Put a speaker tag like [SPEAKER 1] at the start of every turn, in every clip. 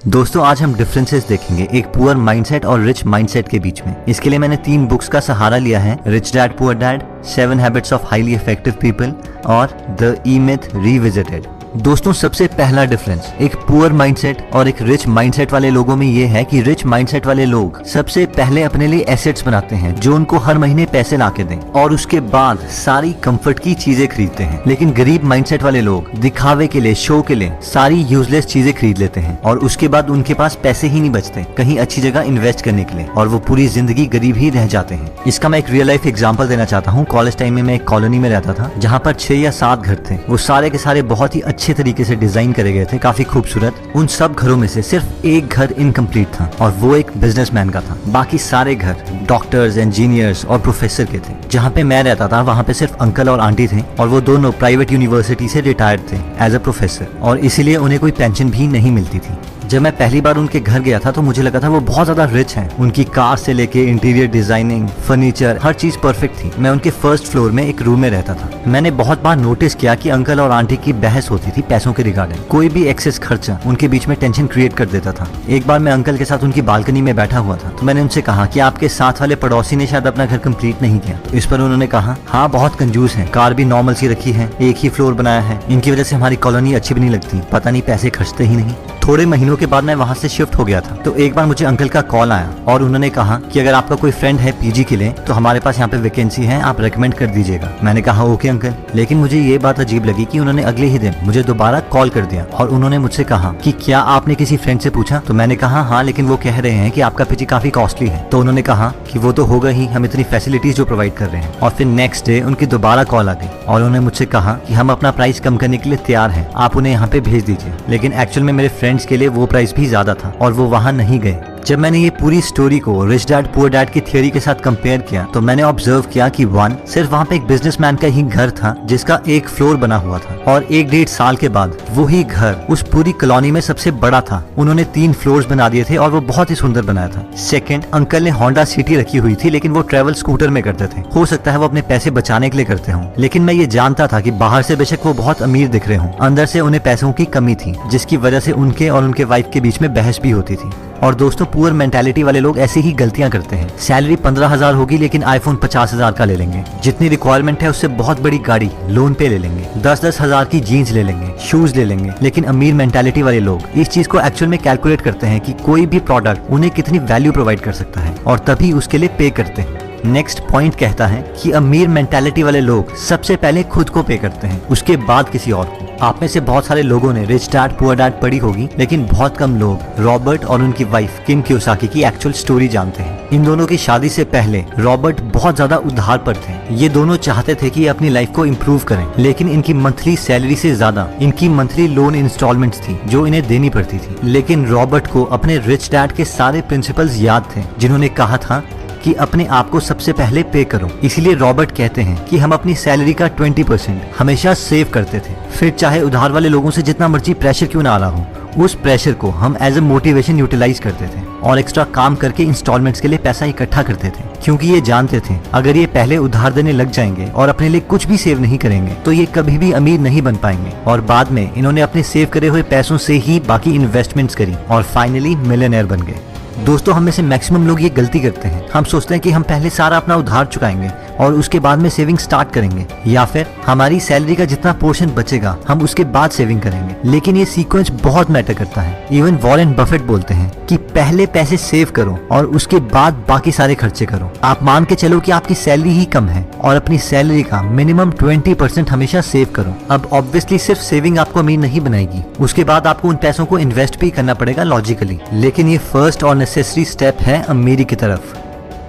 [SPEAKER 1] दोस्तों आज हम डिफरेंसेस देखेंगे एक पुअर माइंडसेट और रिच माइंडसेट के बीच में। इसके लिए मैंने 3 बुक्स का सहारा लिया है, rich dad poor dad, 7 habits of highly effective people और द ई मिथ रिविजिटेड। दोस्तों सबसे पहला डिफरेंस एक पुअर माइंडसेट और एक रिच माइंडसेट वाले लोगों में ये है कि रिच माइंडसेट वाले लोग सबसे पहले अपने लिए एसेट्स बनाते हैं जो उनको हर महीने पैसे ला के दें और उसके बाद सारी कंफर्ट की चीजें खरीदते हैं। लेकिन गरीब माइंडसेट वाले लोग दिखावे के लिए, शो के लिए सारी यूजलेस चीजें खरीद लेते हैं और उसके बाद उनके पास पैसे ही नहीं बचते कहीं अच्छी जगह इन्वेस्ट करने के लिए और वो पूरी जिंदगी गरीब ही रह जाते हैं। इसका मैं एक रियल लाइफ एग्जाम्पल देना चाहता हूँ। कॉलेज टाइम में मैं एक कॉलोनी में रहता था जहाँ पर 6 या 7 घर थे। वो सारे के सारे बहुत ही अच्छे तरीके से डिजाइन करे गए थे, काफी खूबसूरत। उन सब घरों में से सिर्फ एक घर इनकम्प्लीट था और वो एक बिजनेसमैन का था। बाकी सारे घर डॉक्टर्स, इंजीनियर्स और प्रोफेसर के थे। जहाँ पे मैं रहता था वहाँ पे सिर्फ अंकल और आंटी थे और वो दोनों प्राइवेट यूनिवर्सिटी से रिटायर्ड थे एज अ प्रोफेसर और इसीलिए उन्हें कोई पेंशन भी नहीं मिलती थी। जब मैं पहली बार उनके घर गया था तो मुझे लगा था वो बहुत ज्यादा रिच हैं। उनकी कार से लेके इंटीरियर डिजाइनिंग, फर्नीचर, हर चीज परफेक्ट थी। मैं उनके फर्स्ट फ्लोर में एक रूम में रहता था। मैंने बहुत बार नोटिस किया कि अंकल और आंटी की बहस होती थी पैसों के रिगार्डिंग। कोई भी एक्सेस खर्चा उनके बीच में टेंशन क्रिएट कर देता था। एक बार मैं अंकल के साथ उनकी बालकनी में बैठा हुआ था तो मैंने उनसे कहा कि आपके साथ वाले पड़ोसी ने शायद अपना घर कंप्लीट नहीं किया। तो इस पर उन्होंने कहा, हाँ बहुत कंजूस है, कार भी नॉर्मल सी रखी है, एक ही फ्लोर बनाया है, इनकी वजह से हमारी कॉलोनी अच्छी भी नहीं लगती, पता नहीं पैसे खर्चते ही नहीं। थोड़े महीनों के बाद मैं वहाँ से शिफ्ट हो गया था तो एक बार मुझे अंकल का कॉल आया और उन्होंने कहा कि अगर आपका कोई फ्रेंड है पीजी के लिए तो हमारे पास यहाँ पे वैकेंसी है, आप रेकमेंड कर दीजिएगा। मैंने कहा ओके अंकल। लेकिन मुझे ये बात अजीब लगी कि उन्होंने अगले ही दिन मुझे दोबारा कॉल कर दिया और उन्होंने मुझसे कहा कि क्या आपने किसी फ्रेंड से पूछा? तो मैंने कहा हाँ, लेकिन वो कह रहे हैं कि आपका पीजी काफी कॉस्टली है। तो उन्होंने कहा कि वो तो होगा ही, हम इतनी फैसिलिटीज जो प्रोवाइड कर रहे हैं। और फिर नेक्स्ट डे उनकी दोबारा कॉल आ गई और उन्होंने मुझसे कहा कि हम अपना प्राइस कम करने के लिए तैयार हैं, आप उन्हें यहाँ पे भेज दीजिए। लेकिन एक्चुअल में मेरे फ्रेंड्स के लिए वो प्राइस भी ज्यादा था और वो वहाँ नहीं गए। जब मैंने ये पूरी स्टोरी को रिच डैड पुअर डैड की थ्योरी के साथ कंपेयर किया तो मैंने ऑब्जर्व किया कि 1 सिर्फ वहाँ पे एक बिजनेसमैन का ही घर था जिसका एक फ्लोर बना हुआ था और 1-1.5 साल के बाद वही घर उस पूरी कॉलोनी में सबसे बड़ा था। उन्होंने 3 फ्लोर्स बना दिए थे और वो बहुत ही सुंदर बनाया था। सेकंड, अंकल ने होंडा सिटी रखी हुई थी लेकिन वो ट्रेवल स्कूटर में करते थे। हो सकता है वो अपने पैसे बचाने के लिए करते हों, लेकिन मैं ये जानता था कि बाहर से बेशक वो बहुत अमीर दिख रहे हों, अंदर से उन्हें पैसों की कमी थी जिसकी वजह से उनके और उनके वाइफ के बीच में बहस भी होती थी। और दोस्तों पुअर मेंटालिटी वाले लोग ऐसे ही गलतियां करते हैं। सैलरी 15,000 होगी लेकिन आईफोन 50,000 का ले लेंगे। जितनी रिक्वायरमेंट है उससे बहुत बड़ी गाड़ी लोन पे ले लेंगे। 10-10 हजार की जीन्स ले लेंगे, शूज ले लेंगे। लेकिन अमीर मेंटालिटी वाले लोग इस चीज को एक्चुअल में कैलकुलेट करते हैं कि कोई भी प्रोडक्ट उन्हें कितनी वैल्यू प्रोवाइड कर सकता है और तभी उसके लिए पे करते हैं। नेक्स्ट पॉइंट कहता है कि अमीर मेंटालिटी वाले लोग सबसे पहले खुद को पे करते हैं, उसके बाद किसी और को। आप में से बहुत सारे लोगों ने रिच डैड पुअर डैड पढ़ी होगी लेकिन बहुत कम लोग रॉबर्ट और उनकी वाइफ किम कियोसाकी की एक्चुअल स्टोरी जानते हैं। इन दोनों की शादी से पहले रॉबर्ट बहुत ज्यादा उधार पर थे। ये दोनों चाहते थे कि अपनी लाइफ को इम्प्रूव करें लेकिन इनकी मंथली सैलरी से ज्यादा इनकी मंथली लोन इंस्टॉलमेंट्स थी जो इन्हें देनी पड़ती थी। लेकिन रॉबर्ट को अपने रिच डैड के सारे प्रिंसिपल्स याद थे जिन्होंने कहा था कि अपने आप को सबसे पहले पे करो। इसीलिए रॉबर्ट कहते हैं कि हम अपनी सैलरी का 20% हमेशा सेव करते थे। फिर चाहे उधार वाले लोगों से जितना मर्जी प्रेशर क्यों ना आ रहा हो, उस प्रेशर को हम एज अ मोटिवेशन यूटिलाइज करते थे और एक्स्ट्रा काम करके इंस्टॉलमेंट्स के लिए पैसा इकट्ठा करते थे, क्योंकि ये जानते थे अगर ये पहले उधार देने लग जाएंगे और अपने लिए कुछ भी सेव नहीं करेंगे तो ये कभी भी अमीर नहीं बन पाएंगे। और बाद में इन्होंने अपने सेव करे हुए पैसों से ही बाकी इन्वेस्टमेंट्स करी और फाइनली मिलियनेयर बन गए। दोस्तों हम में से मैक्सिमम लोग ये गलती करते हैं। हम सोचते हैं कि हम पहले सारा अपना उधार चुकाएंगे और उसके बाद में सेविंग स्टार्ट करेंगे, या फिर हमारी सैलरी का जितना पोर्शन बचेगा हम उसके बाद सेविंग करेंगे। लेकिन ये सीक्वेंस बहुत मैटर करता है। इवन वॉरेन बफेट बोलते हैं कि पहले पैसे सेव करो और उसके बाद बाकी सारे खर्चे करो। आप मान के चलो कि आपकी सैलरी ही कम है और अपनी सैलरी का मिनिमम 20% हमेशा सेव करो। अब ऑब्वियसली सिर्फ सेविंग आपको अमीर नहीं बनाएगी, उसके बाद आपको उन पैसों को इन्वेस्ट भी करना पड़ेगा लॉजिकली, लेकिन ये फर्स्ट और नेसेसरी स्टेप है अमीरी की तरफ।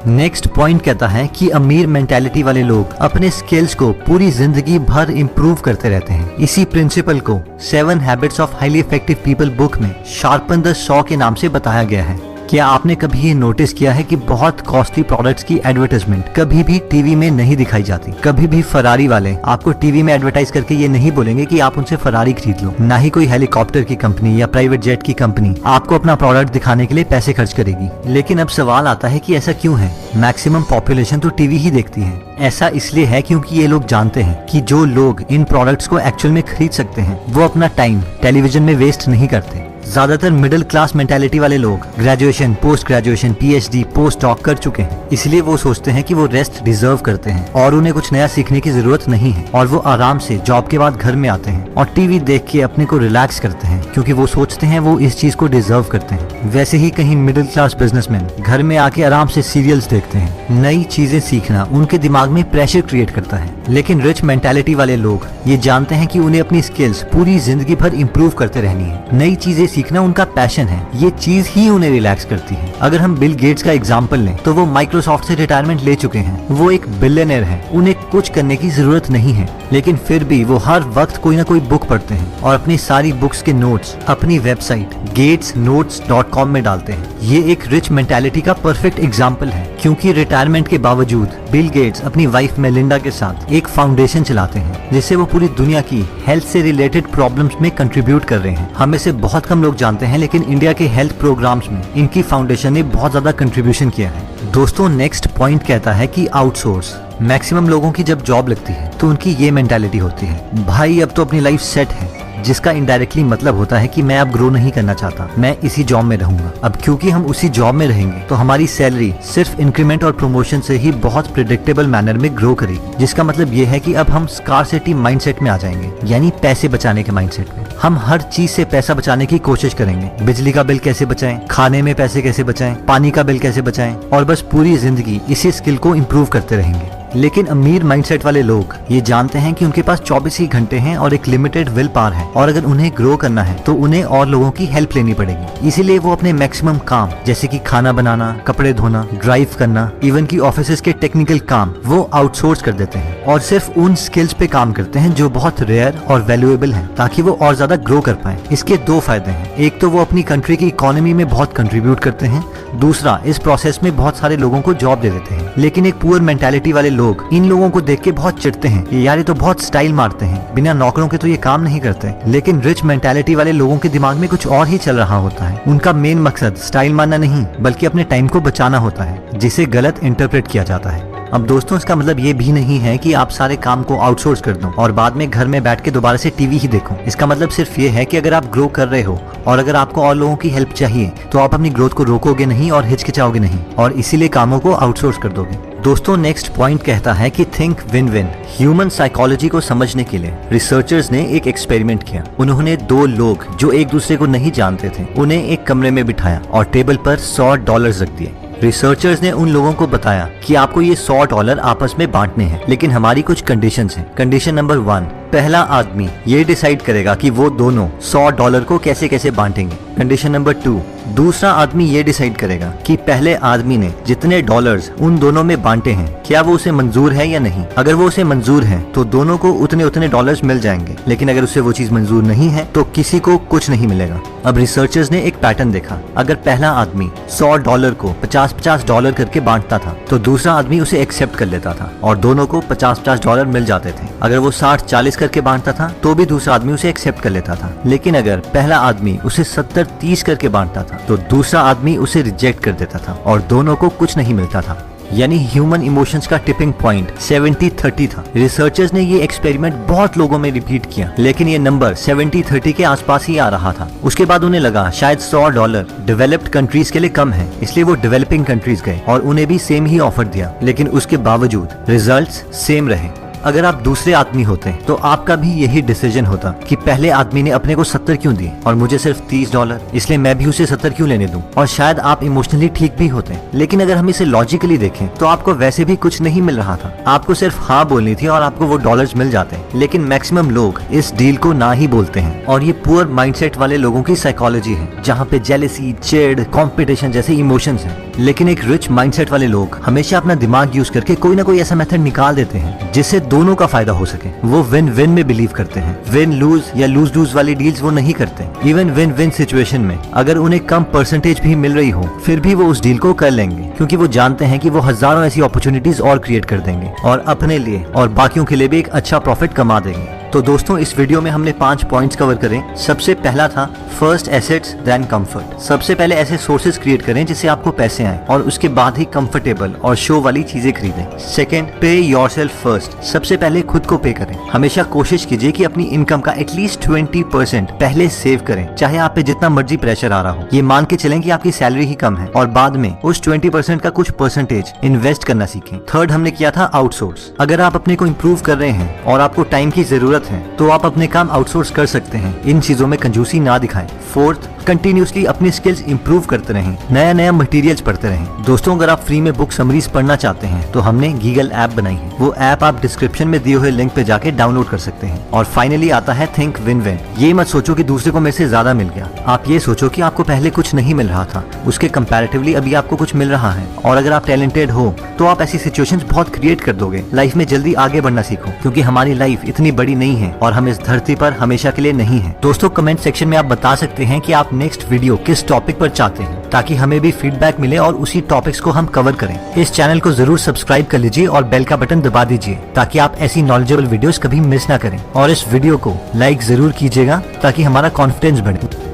[SPEAKER 1] नेक्स्ट पॉइंट कहता है कि अमीर मेंटालिटी वाले लोग अपने स्किल्स को पूरी जिंदगी भर इम्प्रूव करते रहते हैं। इसी प्रिंसिपल को 7 habits of highly effective people book में शार्पन द सॉ के नाम से बताया गया है। क्या आपने कभी ये नोटिस किया है कि बहुत कॉस्टली प्रोडक्ट्स की एडवर्टाइजमेंट कभी भी टीवी में नहीं दिखाई जाती? कभी भी फरारी वाले आपको टीवी में एडवर्टाइज करके ये नहीं बोलेंगे कि आप उनसे फरारी खरीद लो। ना ही कोई हेलीकॉप्टर की कंपनी या प्राइवेट जेट की कंपनी आपको अपना प्रोडक्ट दिखाने के लिए पैसे खर्च करेगी। लेकिन अब सवाल आता है कि ऐसा क्यों है? मैक्सिमम पॉपुलेशन तो टीवी ही देखती है। ऐसा इसलिए है क्योंकि ये लोग जानते हैं कि जो लोग इन प्रोडक्ट्स को एक्चुअल में खरीद सकते हैं वो अपना टाइम टेलीविजन में वेस्ट नहीं करते। ज्यादातर मिडिल क्लास मेंटालिटी वाले लोग graduation, post graduation, PhD, post doc कर चुके हैं, इसलिए वो सोचते हैं कि वो रेस्ट डिजर्व करते हैं और उन्हें कुछ नया सीखने की जरूरत नहीं है, और वो आराम से जॉब के बाद घर में आते हैं और टीवी देख के अपने को रिलैक्स करते हैं, क्योंकि वो सोचते हैं वो इस चीज को डिजर्व करते हैं। वैसे ही कहीं मिडिल क्लास बिजनेसमैन घर में आके आराम से सीरियल्स देखते हैं। नई चीजें सीखना उनके दिमाग में प्रेशर क्रिएट करता है, लेकिन रिच मेंटालिटी वाले लोग ये जानते हैं कि उन्हें अपनी स्किल्स पूरी जिंदगी भर इंप्रूव करते रहनी है। नई चीजें सीखना उनका पैशन है, ये चीज ही उन्हें रिलैक्स करती है। अगर हम बिल गेट्स का एग्जांपल लें तो वो माइक्रोसॉफ्ट से रिटायरमेंट ले चुके हैं, वो एक बिलियनर है, उन्हें कुछ करने की जरूरत नहीं है, लेकिन फिर भी वो हर वक्त कोई ना कोई बुक पढ़ते हैं और अपनी सारी बुक्स के नोट्स अपनी वेबसाइट gatesnotes.com में डालते हैं। ये एक रिच मेंटालिटी का परफेक्ट एग्जाम्पल है, क्योंकि रिटायरमेंट के बावजूद बिल गेट्स अपनी वाइफ मेलिंडा के साथ एक फाउंडेशन चलाते हैं, जिससे वो पूरी दुनिया की हेल्थ से रिलेटेड प्रॉब्लम्स में कंट्रीब्यूट कर रहे हैं। हमें से बहुत कम लोग जानते हैं, लेकिन इंडिया के हेल्थ प्रोग्राम्स में इनकी फाउंडेशन ने बहुत ज्यादा कंट्रीब्यूशन किया है। दोस्तों, नेक्स्ट पॉइंट कहता है कि आउटसोर्स। मैक्सिमम लोगों की जब जॉब लगती है तो उनकी ये मेंटालिटी होती है, भाई अब तो अपनी लाइफ सेट है, जिसका इनडायरेक्टली मतलब होता है कि मैं अब ग्रो नहीं करना चाहता, मैं इसी जॉब में रहूंगा। अब क्योंकि हम उसी जॉब में रहेंगे तो हमारी सैलरी सिर्फ इंक्रीमेंट और प्रमोशन से ही बहुत प्रिडिक्टेबल मैनर में ग्रो करेगी, जिसका मतलब ये है कि अब हम स्कार्सिटी माइंडसेट में आ जाएंगे, यानी पैसे बचाने के माइंडसेट में। हम हर चीज से पैसा बचाने की कोशिश करेंगे। बिजली का बिल कैसे बचाएं, खाने में पैसे कैसे बचाएं, पानी का बिल कैसे बचाएं, और बस पूरी जिंदगी इसी स्किल को इम्प्रूव करते रहेंगे। लेकिन अमीर माइंडसेट वाले लोग ये जानते हैं कि उनके पास 24 ही घंटे हैं और एक लिमिटेड विल पावर है, और अगर उन्हें ग्रो करना है तो उन्हें और लोगों की हेल्प लेनी पड़ेगी। इसीलिए वो अपने मैक्सिमम काम, जैसे कि खाना बनाना, कपड़े धोना, ड्राइव करना, इवन की ऑफिस के टेक्निकल काम, वो आउटसोर्स कर देते हैं और सिर्फ उन स्किल्स पे काम करते हैं जो बहुत रेयर और वैल्यूएबल हैं, ताकि वो और ज्यादा ग्रो कर पाए। इसके दो फायदे हैं, एक तो वो अपनी कंट्री की इकोनॉमी में बहुत कंट्रीब्यूट करते हैं, दूसरा इस प्रोसेस में बहुत सारे लोगों को जॉब दे देते हैं। लेकिन एक पुअर मेंटालिटी वाले लोग इन लोगों को देख के बहुत चिढ़ते हैं, ये यार ये तो बहुत स्टाइल मारते हैं, बिना नौकरों के तो ये काम नहीं करते। लेकिन रिच मेंटालिटी वाले लोगों के दिमाग में कुछ और ही चल रहा होता है। उनका मेन मकसद स्टाइल मारना नहीं, बल्कि अपने टाइम को बचाना होता है, जिसे गलत इंटरप्रेट किया जाता है। अब दोस्तों, इसका मतलब ये भी नहीं है कि आप सारे काम को आउटसोर्स कर दो और बाद में घर में बैठ के दोबारा से टीवी ही देखो। इसका मतलब सिर्फ ये है कि अगर आप ग्रो कर रहे हो और अगर आपको और लोगों की हेल्प चाहिए तो आप अपनी ग्रोथ को रोकोगे नहीं और हिचकिचाओगे नहीं, और इसीलिए कामों को आउटसोर्स कर दोगे। दोस्तों, नेक्स्ट पॉइंट कहता है कि think win win. Human psychology को समझने के लिए रिसर्चर्स ने एक एक्सपेरिमेंट किया। उन्होंने दो लोग जो एक दूसरे को नहीं जानते थे, उन्हें एक कमरे में बिठाया और टेबल पर $100 रख दिए। रिसर्चर्स ने उन लोगों को बताया कि आपको ये $100 आपस में बांटने हैं, लेकिन हमारी कुछ कंडीशंस हैं। कंडीशन नंबर 1, पहला आदमी ये डिसाइड करेगा कि वो दोनों $100 को कैसे कैसे बांटेंगे। कंडीशन नंबर 2, दूसरा आदमी ये डिसाइड करेगा कि पहले आदमी ने जितने डॉलर्स उन दोनों में बांटे हैं, क्या वो उसे मंजूर है या नहीं। अगर वो उसे मंजूर है तो दोनों को उतने उतने डॉलर्स मिल जाएंगे, लेकिन अगर उसे वो चीज मंजूर नहीं है तो किसी को कुछ नहीं मिलेगा। अब रिसर्चर्स ने एक पैटर्न देखा, अगर पहला आदमी $100 को $50 करके बांटता था तो दूसरा आदमी उसे एक्सेप्ट कर लेता था और दोनों को $50 मिल जाते थे। अगर वो 60-40 करके बांटता था तो भी दूसरा आदमी उसे एक्सेप्ट कर लेता था, लेकिन अगर पहला आदमी उसे 70-30 करके बांटता था तो दूसरा आदमी उसे रिजेक्ट कर देता था और दोनों को कुछ नहीं मिलता था। यानी ह्यूमन इमोशंस का टिपिंग पॉइंट 70-30 था। रिसर्चर्स ने ये एक्सपेरिमेंट बहुत लोगों में रिपीट किया, लेकिन ये नंबर 70-30 के आसपास ही आ रहा था। उसके बाद उन्हें लगा शायद $100 डेवलप्ड कंट्रीज के लिए कम है, इसलिए वो डेवलपिंग कंट्रीज गए और उन्हें भी सेम ही ऑफर दिया, लेकिन उसके बावजूद रिजल्ट्स सेम रहे। अगर आप दूसरे आदमी होते तो आपका भी यही डिसीजन होता कि पहले आदमी ने अपने को 70 क्यों दिए और मुझे सिर्फ $30, इसलिए मैं भी उसे 70 क्यों लेने दूं। और शायद आप इमोशनली ठीक भी होते, लेकिन अगर हम इसे लॉजिकली देखें तो आपको वैसे भी कुछ नहीं मिल रहा था। आपको सिर्फ हाँ बोलनी थी और आपको वो डॉलर्स मिल जाते हैं। लेकिन मैक्सिमम लोग इस डील को ना ही बोलते हैं, और ये पुअर माइंडसेट वाले लोगों की साइकोलॉजी है, जहाँ पे जेलसी, चिढ़, कॉम्पिटिशन जैसे इमोशंस हैं। लेकिन एक रिच माइंडसेट वाले लोग हमेशा अपना दिमाग यूज करके कोई ना कोई ऐसा मेथड निकाल देते हैं जिससे दोनों का फायदा हो सके। वो विन विन में बिलीव करते हैं, विन लूज या लूज लूज वाली डील्स वो नहीं करते। इवन विन विन सिचुएशन में अगर उन्हें कम परसेंटेज भी मिल रही हो, फिर भी वो उस डील को कर लेंगे, क्योंकि वो जानते हैं कि वो हजारों ऐसी अपॉर्चुनिटीज और क्रिएट कर देंगे और अपने लिए और बाकियों के लिए भी एक अच्छा प्रॉफिट कमा देंगे। तो दोस्तों इस वीडियो में हमने 5 पॉइंट्स कवर करें। सबसे पहला था फर्स्ट एसेट्स देन कंफर्ट। सबसे पहले ऐसे सोर्सेज क्रिएट करें जिससे आपको पैसे आए और उसके बाद ही कंफर्टेबल और शो वाली चीजें खरीदें। सेकंड, पे योरसेल्फ फर्स्ट। सबसे पहले खुद को पे करें। हमेशा कोशिश कीजिए कि अपनी इनकम का एटलीस्ट 20% पहले सेव करें, चाहे आप पे जितना मर्जी प्रेशर आ रहा हो। ये मान के चलें कि आपकी सैलरी ही कम है और बाद में उस 20% का कुछ परसेंटेज इन्वेस्ट करना सीखें। थर्ड हमने किया था आउटसोर्स। अगर आप अपने को इम्प्रूव कर रहे हैं और आपको टाइम की जरूरत है तो आप अपने काम आउटसोर्स कर सकते हैं। इन चीजों में कंजूसी ना दिखाएं। फोर्थ, कंटिन्यूसली अपनी स्किल्स इंप्रूव करते रहें, नया नया मटेरियल्स पढ़ते रहें। दोस्तों अगर आप फ्री में बुक समरीज पढ़ना चाहते हैं तो हमने गीगल ऐप बनाई है। वो ऐप आप डिस्क्रिप्शन में दिए हुए लिंक पे जाके डाउनलोड कर सकते हैं। और फाइनली आता है थिंक विन विन। ये मत सोचो कि दूसरे को मेरे से ज्यादा मिल गया। आप ये सोचो कि आपको पहले कुछ नहीं मिल रहा था, उसके कंपैरेटिवली अभी आपको कुछ मिल रहा है। और अगर आप टैलेंटेड हो तो आप ऐसी सिचुएशंस बहुत क्रिएट कर दोगे। लाइफ में जल्दी आगे बढ़ना सीखो, क्योंकि हमारी लाइफ इतनी बड़ी नहीं है और हम इस धरती पर हमेशा के लिए नहीं है। दोस्तों कमेंट सेक्शन में आप बता सकते हैं कि आप नेक्स्ट वीडियो किस टॉपिक पर चाहते हैं, ताकि हमें भी फीडबैक मिले और उसी टॉपिक्स को हम कवर करें। इस चैनल को जरूर सब्सक्राइब कर लीजिए और बेल का बटन दबा दीजिए ताकि आप ऐसी नॉलेजेबल वीडियोस कभी मिस ना करें। और इस वीडियो को लाइक जरूर कीजिएगा ताकि हमारा कॉन्फिडेंस बढ़े।